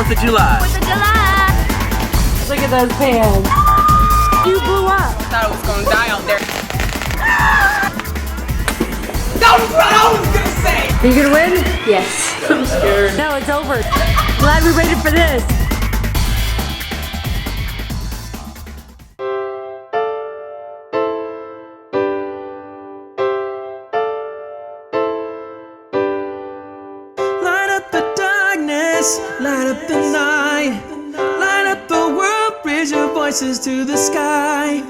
4th of July. 4th of July. Look at those pants. You blew up. I thought I was gonna die out there. That was what I was gonna say! Are you gonna win? Yes. I'm scared. No, it's over. Glad we waited for this. Light up the darkness, light up the night, light up the world, raise your voices to the sky.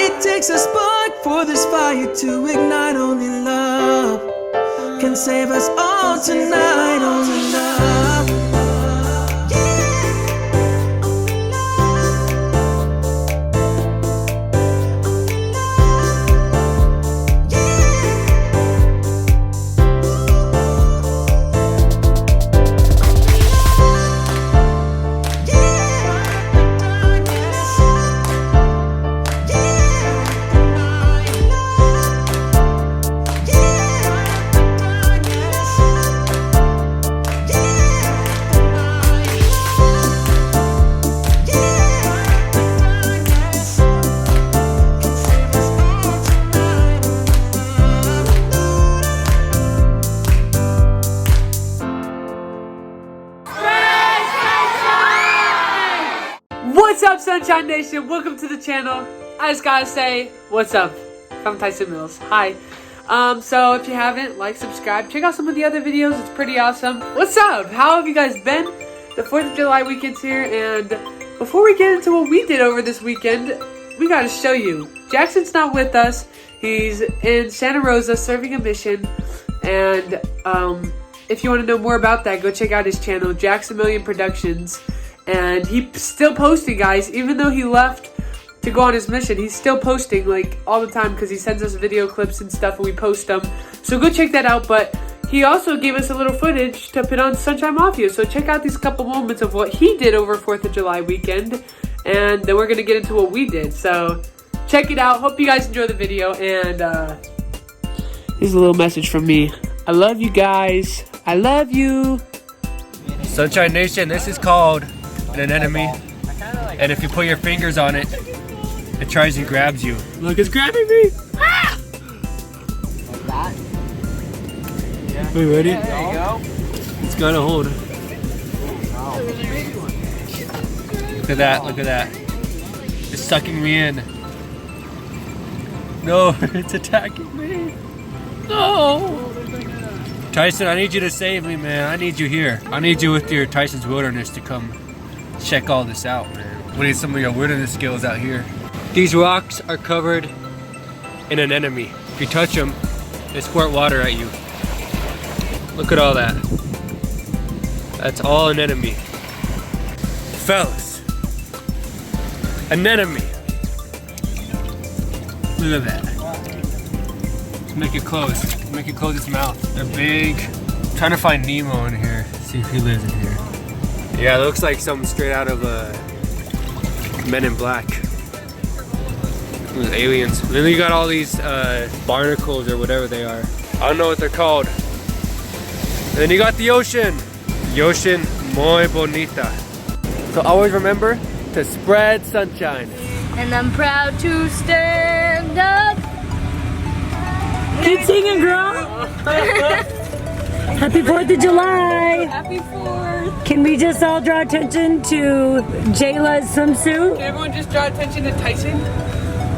It takes a spark for this fire to ignite. Only love can save us all tonight. Only love. What's up, Sunshine Nation? Welcome to the channel. I just gotta say, what's up? I'm Tyson Mills. Hi. So if you haven't, like, subscribe, check out some of the other videos. It's pretty awesome. What's up? How have you guys been? The 4th of July weekend's here, and before we get into what we did over this weekend, we gotta show you. Jackson's not with us. He's in Santa Rosa serving a mission, and if you want to know more about that, go check out his channel, Jackson Million Productions. And he's still posting, guys. Even though he left to go on his mission, he's still posting like all the time because he sends us video clips and stuff and we post them. So go check that out. But he also gave us a little footage to put on Sunshine Mafia. So check out these couple moments of what he did over 4th of July weekend. And then we're going to get into what we did. So check it out. Hope you guys enjoy the video. And here's a little message from me. I love you guys. I love you. Sunshine Nation, this is called an enemy, and if you put your fingers on it, it tries and grabs you. Look, it's grabbing me. Ah! Are you ready? There you go. It's gonna hold. Look at that, look at that. It's sucking me in. No, it's attacking me. No! Tyson, I need you to save me, man. I need you here. I need you with your Tyson's Wilderness to come check all this out, man. We need some of your wilderness skills out here. These rocks are covered in an enemy. If you touch them, they squirt water at you. Look at all that. That's all an enemy. Fellas, an enemy. Look at that. Let's make it close. Make it close its mouth. They're big. I'm trying to find Nemo in here. See if he lives in here. Yeah, it looks like something straight out of Men in Black. Those aliens. And then you got all these barnacles or whatever they are. I don't know what they're called. And then you got the ocean. The ocean, muy bonita. So always remember to spread sunshine. And I'm proud to stand up. Keep singing, girl. Happy 4th of July. Happy 4th. Can we just all draw attention to Jayla's swimsuit? Can everyone just draw attention to Tyson?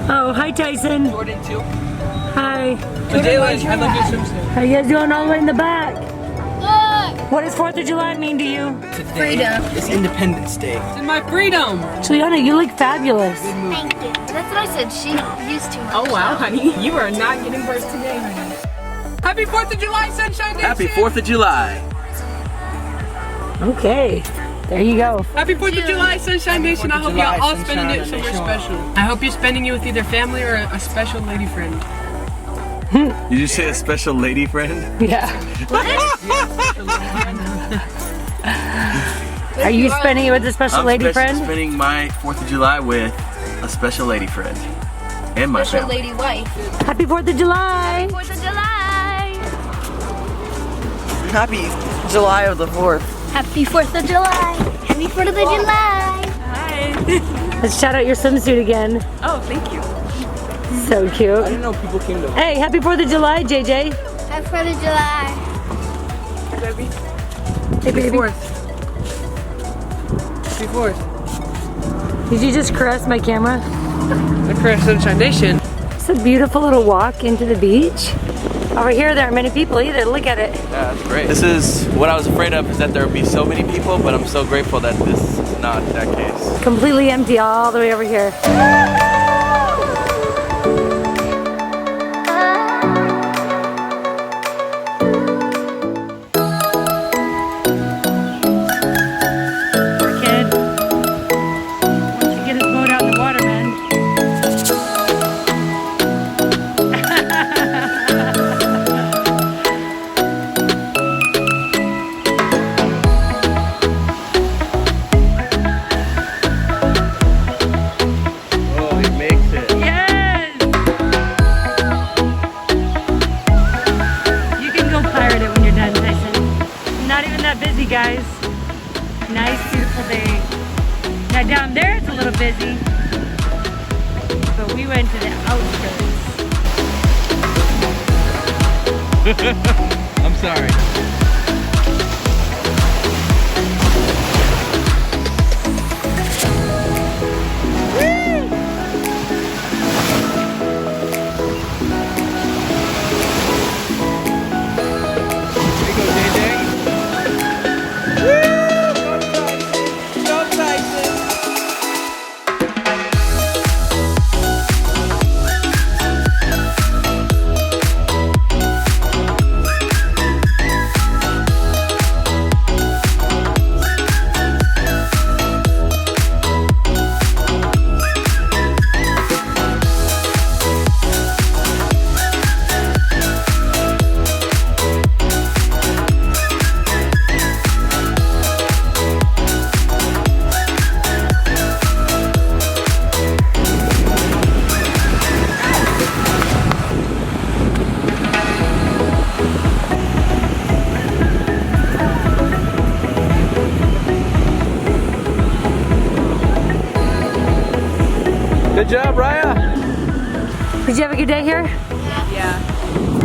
Oh, hi, Tyson. Jordan too. Hi. But Jayla, I love your swimsuit. How you guys doing all the way in the back? Look. What does 4th of July mean to you? Freedom. It's Independence Day. It's in my freedom. Juliana, you look fabulous. Thank you. That's what I said. She used too much. Oh wow, honey. You are not getting birth today, honey. Happy 4th of July, Sunshine Nation. Happy 4th of July. Okay. There you go. Happy 4th of July, Sunshine Nation. I hope you're all spending it somewhere special. I hope you're spending it with either family or a special lady friend. Did you say a special lady friend? Yeah. Are you spending it with a special lady friend? I'm spending my 4th of July with a special lady friend. And my Special family. lady wife. Happy 4th of July. 4th of July. Happy July of the 4th. Happy 4th of July. Happy 4th of July. Let's shout out your swimsuit again. Oh, thank you. So cute. I didn't know people came to. Hey, happy 4th of July, JJ. Happy 4th of July. Baby. Hey, baby. Happy 4th. Did you just caress my camera? The Crash Sunshine Nation. It's a beautiful little walk into the beach. Over here, there aren't many people either. Look at it. Yeah, that's great. This is what I was afraid of, is that there would be so many people, but I'm so grateful that this is not that case. Completely empty all the way over here. Poor kid. Wants to get his boat out in the water, man. Oh, he makes it. Yes! You can go pirate it when you're done, Tyson. Not even that busy, guys. Nice, beautiful day. Now down there it's a little busy, but we went to the outskirts. I'm sorry. Good job, Raya. Did you have a good day here? Yeah.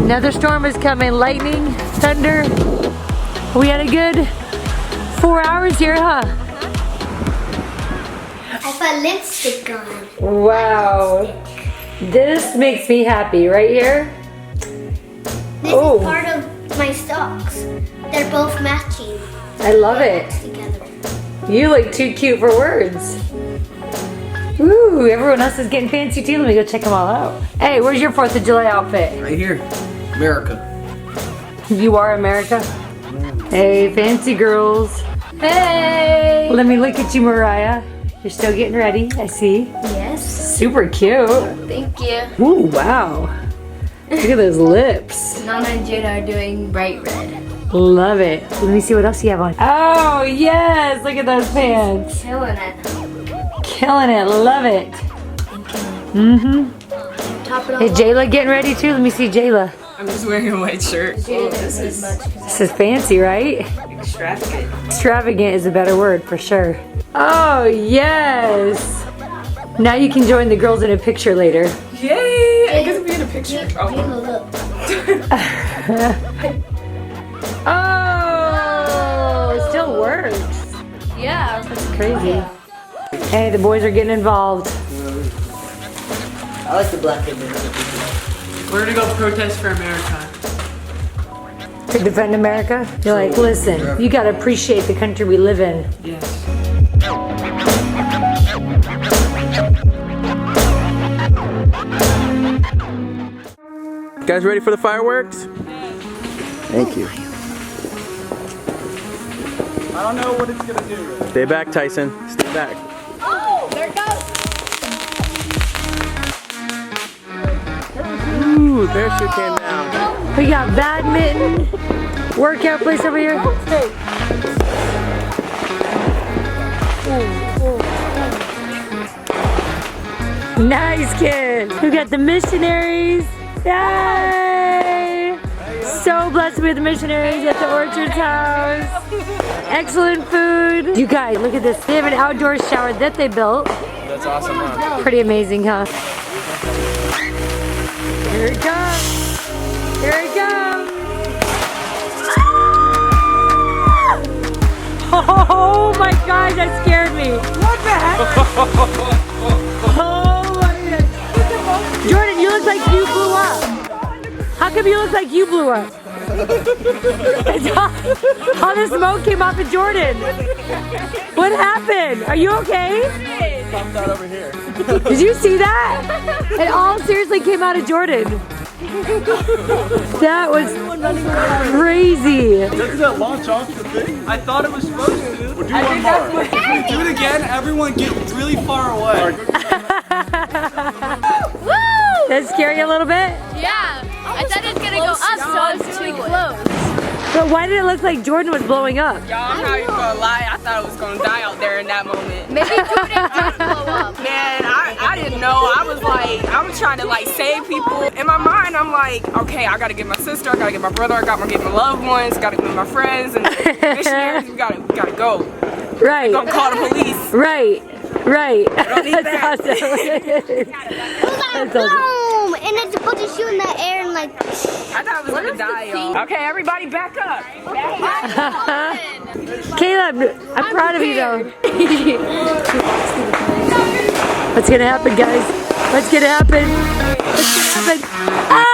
Another storm is coming. Lightning, thunder. We had a good 4 hours here, huh? I put lipstick on. Wow. This makes me happy right here. This Oh. is part of my socks. They're both matching I love it. together. You look too cute for words. Ooh, everyone else is getting fancy too. Let me go check them all out. Hey, where's your 4th of July outfit? Right here. America. You are America? Hey, fancy girls. Hey! Let me look at you, Mariah. You're still getting ready, I see. Yes. Super cute. Thank you. Ooh, wow. Look at those lips. Nana and Jada are doing bright red. Love it. Let me see what else you have on. Oh, yes. Look at those pants. Killing it. Killing it. Love it. Mm-hmm. Top it off. Hey, Jayla getting ready too? Let me see Jayla. I'm just wearing a white shirt. This is This is fancy, right? Extravagant. Extravagant is a better word for sure. Oh, yes. Now you can join the girls in a picture later. Yay! I get to be in a picture. Oh. Jayla, look. Oh, it still works. Yeah. That's crazy. Hey, the boys are getting involved. I like the black and We're gonna go protest for America. To defend America? You're like, listen, you gotta appreciate the country we live in. Yes. You guys ready for the fireworks? Thank you. I don't know what it's gonna do. Stay back, Tyson. Stay back. Oh, there it goes. Ooh, parachute came down. We got badminton, workout place over here. Nice kid. We got the missionaries. Yay! So blessed to be with the missionaries at the Orchard's house. excellent food. You guys, look at this. They have an outdoor shower that they built. That's awesome, huh? Pretty amazing, huh? Here it comes. Here it comes. Oh my gosh, that scared me. What the heck? Oh my goodness. Jordan, you look like you blew up. How come you look like you blew up? All the smoke came off of Jordan. What happened? Are you okay? Popped out over here. Did you see that? It all seriously came out of Jordan. That was crazy. Doesn't that launch off the thing? I thought it was supposed to. We'll do one more. If we do it again, everyone get really far away. That scare you a little bit? Yeah. I thought it was gonna go up, so it's too close. But why did it look like Jordan was blowing up? Y'all, I'm not even gonna lie. I thought it was gonna die out there in that moment. Maybe Jordan did blow up. Man, I didn't know. I was trying to like save people. In my mind, I'm like, okay, I gotta get my sister, I gotta get my brother, I gotta get my loved ones, gotta get my friends and missionaries. We gotta go. Right. Gonna call the police. Right. Right. Don't need That's that. awesome. That's awesome. Boom! And it's supposed to shoot in the air and like. I thought it was gonna die, y'all. Okay, everybody back up. Caleb, I'm proud of you though. What's gonna happen, guys? What's gonna happen? What's gonna happen? Ah!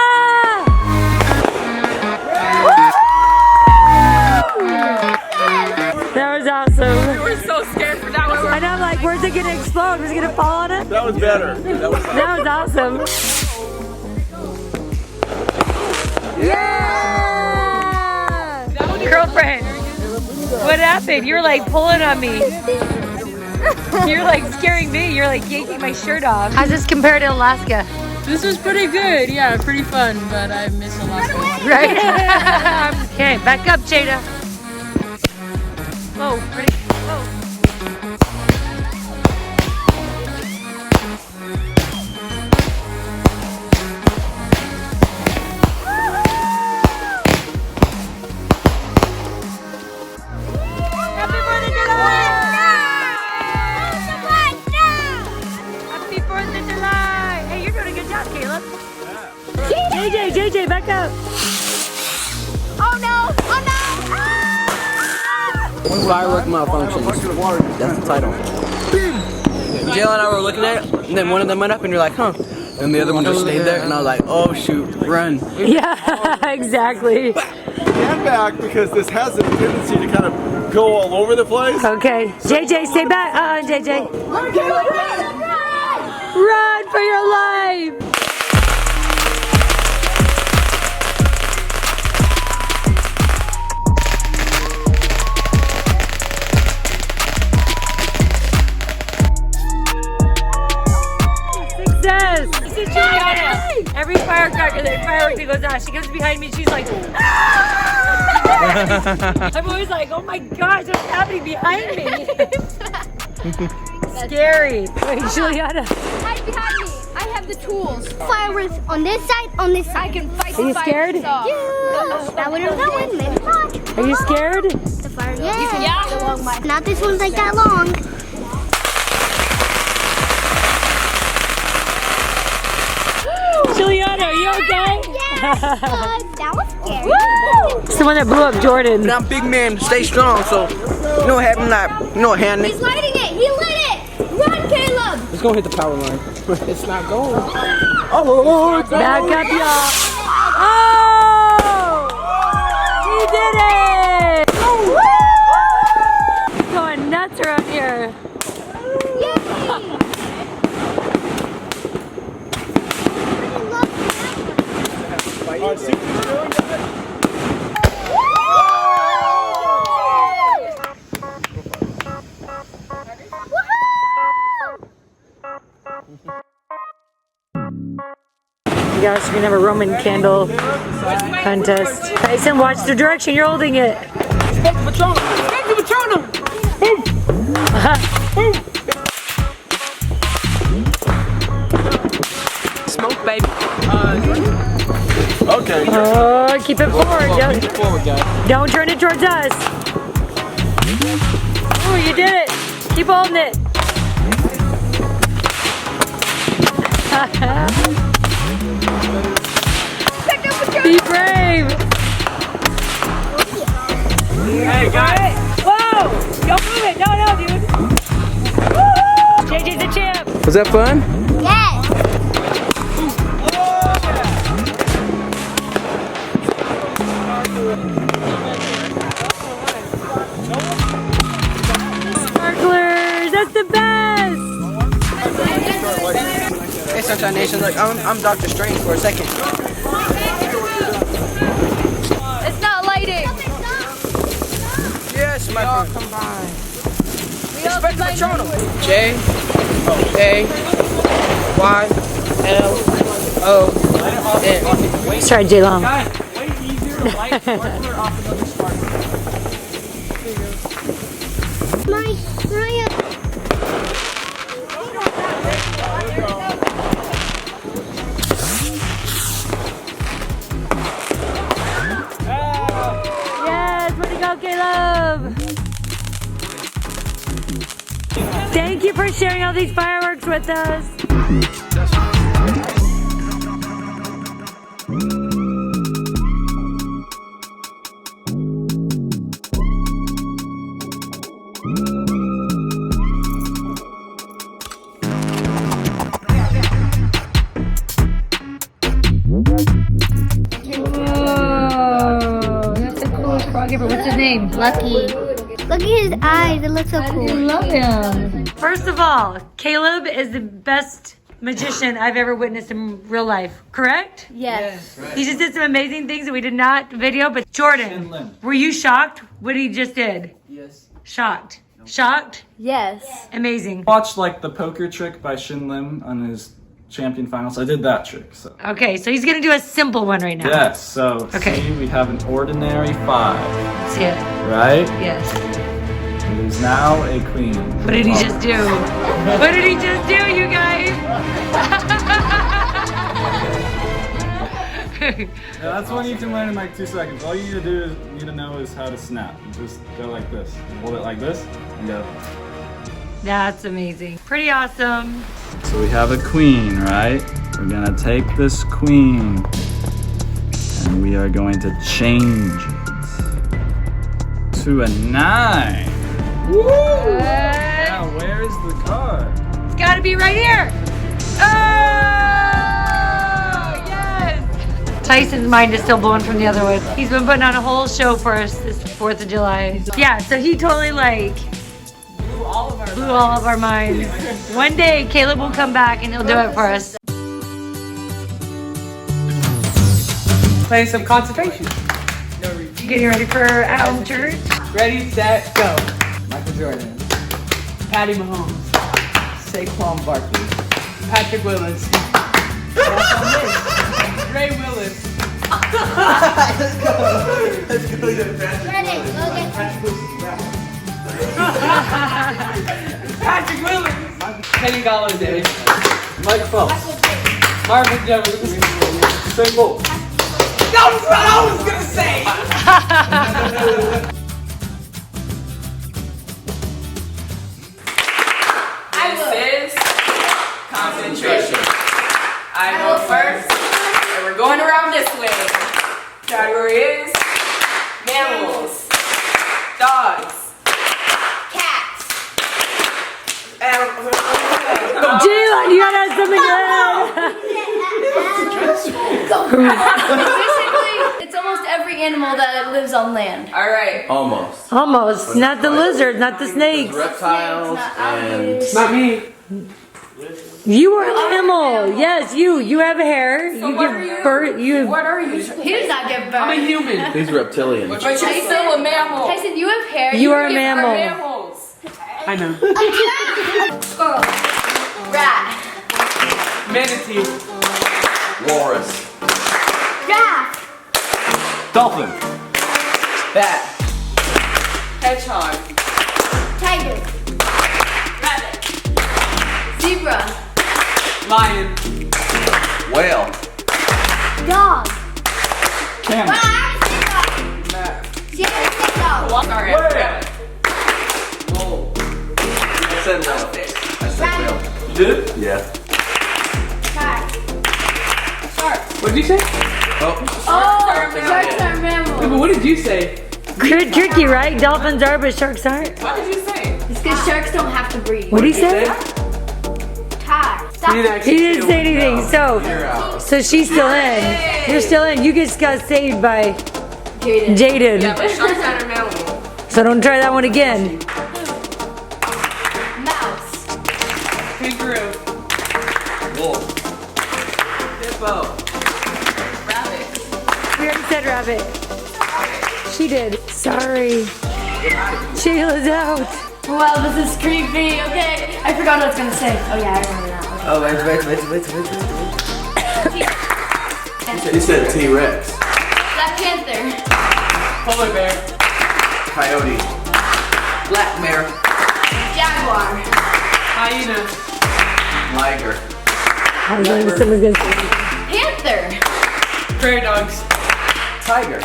That was awesome. We were so scared for that one. And I'm like, where's it gonna explode? Was it gonna fall on us? That was better. That was That was awesome. Yeah! Girlfriend, what happened? You're like pulling on me. You're like scaring me. You're like yanking my shirt off. How's this compared to Alaska? This is pretty good. Yeah, pretty fun, but I miss Alaska. Right? Okay, back up, Jada. Whoa, ready? Whoa. Happy birthday, July! Happy 4th of July! Hey, you're doing a good job, Caleb. JJ, back up. Oh no! Oh no! Firework malfunction. That's the title. Jill and I were looking at it, and then one of them went up, and you're like, huh? And the other one just stayed there, and I was like, oh shoot, run. Yeah, exactly. stand back because this has a tendency to kind of go all over the place. Okay. JJ, stay back. JJ. Run for your life! Success! This is Juliana. Every firework that goes out, she comes behind me and she's like, ah! I'm always like, oh my gosh, what's happening behind me? Scary. Wait, Juliana. Hide behind me. I have the tools. Fireworks on this side, on this side. I can fight Are you the scared? fire. Yeah. That one, maybe not. Are you scared? The fire, yeah. Yeah. Not this one's like that long. Juliana, are you okay? That was scary. It's the one that blew up Jordan. And I'm big man, stay strong, so you know what happened, like, you know what happened? He's lighting it. He lit it. Run, Caleb. It's gonna hit the power line. It's not going. Oh, back up, y'all. Oh! He did it! Woo! Going nuts around here. Guys, we're gonna have a Roman candle contest. Tyson, watch the direction you're holding it. Smoke, baby. Okay. Oh, keep it forward. Keep it forward, guys. Don't turn it towards us. Keep holding it. Be brave. Hey guys. Whoa! Don't move it. No, dude. Woo! JJ's the champ. Was that fun? Yes. Sparklers, that's the best. Hey, Sunshine Nation, look, I'm Dr. Strange for a second. It's not lighting. Yes, my friend. Combined. Expect the Patronum. J A Y L O N. Sorry, J Long. Guys, way easier to light sparkler off another sparkler. Mariah. Yes, way to go, Caleb. Thank you for sharing all these fireworks with us. Whoa, that's the coolest frog ever. What's his name? Lucky. Look at his eyes. It looks so cool. I love him. First of all, Caleb is the best magician I've ever witnessed in real life, correct? Yes. He just did some amazing things that we did not video, but Jordan, were you shocked what he just did? Yes. Shocked. Shocked? Yes. Amazing. Watched like the poker trick by Shin Lim on his champion finals. I did that trick. So Okay, so he's gonna do a simple one right now. yes. So Okay. see, we have an ordinary 5, See it? right? Yes. It is now a queen. What did he just do? What did he just do, you guys? Yeah, that's one you can learn in like 2 seconds. All you need to know is how to snap. You just go like this. Hold it like this and go. That's amazing. Pretty awesome. So we have a queen, right? We're gonna take this queen and we are going to change it to a 9. Woo! Now where's the card? It's gotta be right here. Oh, yes. Tyson's mind is still blowing from the other one. He's been putting on a whole show for us this 4th of July. Yeah, so he totally like blew all of our minds. One day Caleb will come back and he'll do it for us. Playing some concentration. Getting ready for Adam Church. Ready, set, go. Michael Jordan. Patty Mahomes. Saquon Barkley. Patrick Willis. Ray Willis. Ready, go get Patrick Willis. Kenny Galladay. Mike Phelps. Marvin Jones. Usain Bolt. That was what I was gonna say. This is concentration. I go first, and we're going around this way. Category is mammals, dogs, cats, Jalen, you gotta have something Basically, it's almost every animal that lives on land. All right. Almost. Almost. Not the lizards, not the snakes. Reptiles and Not me. You are an animal. Yes, you. You have hair. You what are give you? birth. You. What are you? He does not give birth. I'm a human. he's reptilian. But you're still a mammal. Tyson, you have hair. You are a give birth. mammal. Mammals. I know. Squirrel. Rat. Manatee. Walrus. Giraffe. Dolphin. Bat. Hedgehog. Tiger. Rabbit. Zebra. Lion. Whale. dog. Camel. She has a dog. Sorry. Rabbit. Bull. said whale. I said whale. You did? Yeah. What did you say? Oh, sharks are mammals. But what did you say? Good, tricky, right? Dolphins are, but sharks aren't. What did you say? It's because sharks don't have to breathe. What did he say? Tar. Stop. He didn't actually He didn't say anything. You're out. So she's still in. You're still in. You just got saved by Jaden. Yeah, but sharks aren't a mammal. So don't try that one again. Mouse. Kangaroo. Wolf. Hippo. We already said rabbit. She did. Sorry. Shayla's out. Well, this is creepy. Okay, I forgot what I was gonna say. Oh yeah, I remember that one. Oh, wait. He said T-Rex. Black Panther. Polar bear. Coyote. Black mare. Jaguar. Hyena. Liger. I was wondering if someone's gonna say Panther. Prairie dogs. Tiger.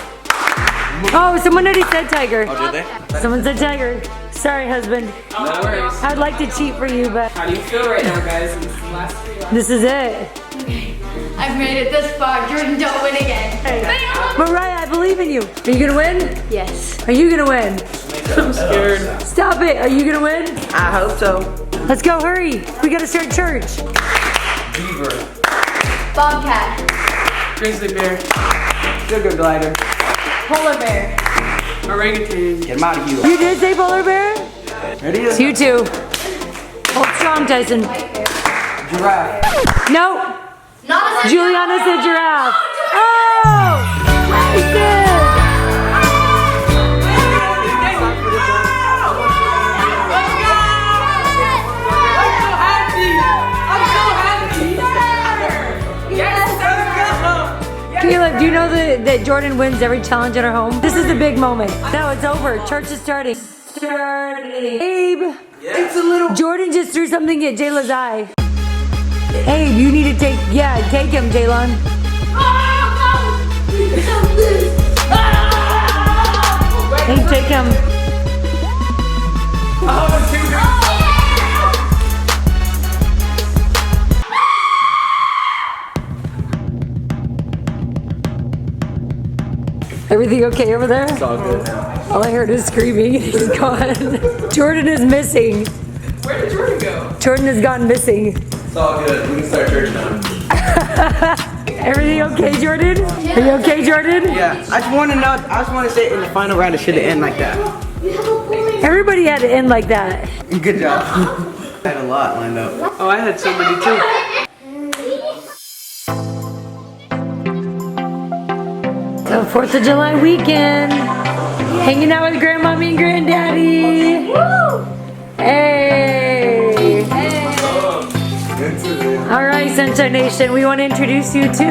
Oh, someone already said tiger. Oh, did they? Someone said tiger. Sorry, husband. No worries. I'd like to cheat for you, but How do you feel right now, guys? This is the last three. this is it. I've made it this far. Jordan, don't win again. Mariah, I believe in you. Are you gonna win? Yes. Are you gonna win? I'm scared. Stop it. Are you gonna win? I hope so. Let's go, hurry. We gotta start church. Beaver. Bobcat. Grizzly bear. Sugar glider. Polar bear. Orangutan. Get him out of here. You did say polar bear? Ready? It's you two. Hold strong, Tyson. Giraffe. No. Not a Juliana said giraffe. Oh! Tyson! Caleb, do you know that Jordan wins every challenge at her home? This is a big moment. No, it's over. Church is starting. Abe. It's a little. Jordan just threw something at Jayla's eye. Abe, you need to take him, Jaylon. Abe, take him. Everything okay over there? It's all good. All I heard is screaming. He's gone. Jordan is missing. Where did Jordan go? Jordan has gone missing. It's all good. We can start church now. Everything okay, Jordan? Are you okay, Jordan? Yeah. I just want to know. I just want to say in the final round it should have ended like that. Everybody had to end like that. Good job. I had a lot lined up. Oh, I had so many too. So 4th of July weekend. Hanging out with Grandmommy and Granddaddy. Hey. All right, Sunshine Nation, we want to introduce you to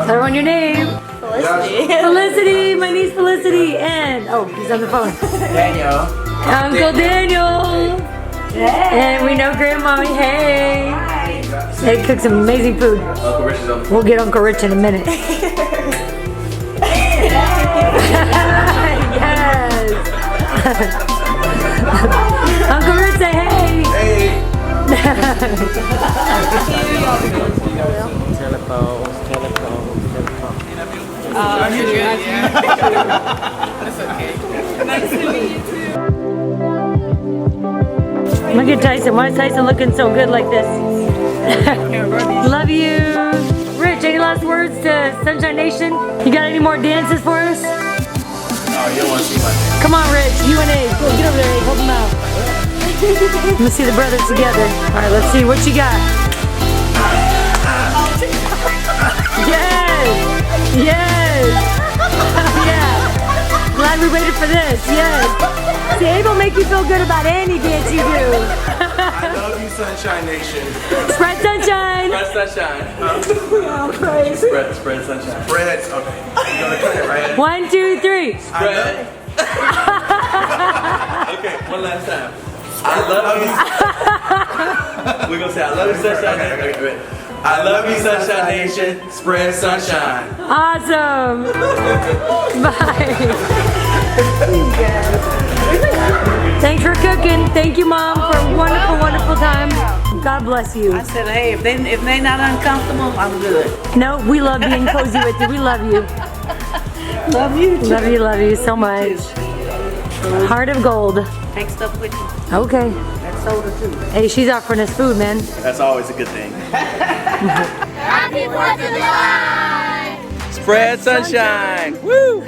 everyone your name. Felicity, my niece Felicity, and oh, he's on the phone. Daniel. Uncle Daniel. And we know Grandmommy. Hey. They cook some amazing food. Uncle Rich is on the We'll get Uncle Rich in a minute. Yes. Uncle Rich, say hey. Hey. Look at Tyson. Why is Tyson looking so good like this? Love you. Rich, any last words to Sunshine Nation? You got any more dances for us? Oh, you don't want to see my name. Come on, Rich. You and Abe. Go, get over there, Abe. Hold them out. Let me see the brothers together. All right, let's see what you got. Yes. Yes. Yeah. Glad we waited for this. Yes. See, Abe will make you feel good about any dance you do. I love you, Sunshine Nation. Spread sunshine. Spread sunshine. Oh, praise. Spread sunshine. Spreads. Okay. You gonna cut it, right? 1, 2, 3. Spread. Okay, one last time. I love you. We're gonna say I love you, Sunshine Nation. Okay. I love you, Sunshine Nation. Spread sunshine. Awesome. Bye. Thanks for cooking. Thank you, Mom, for God bless you. I said, hey, if they not uncomfortable, I'm good. No, we love being cozy with you. We love you. Love you too. Love you so much. Heart of gold. Take stuff with you. Okay. That's soda too. Hey, she's offering us food, man. That's always a good thing. Happy 4th of July! Spread sunshine. Woo!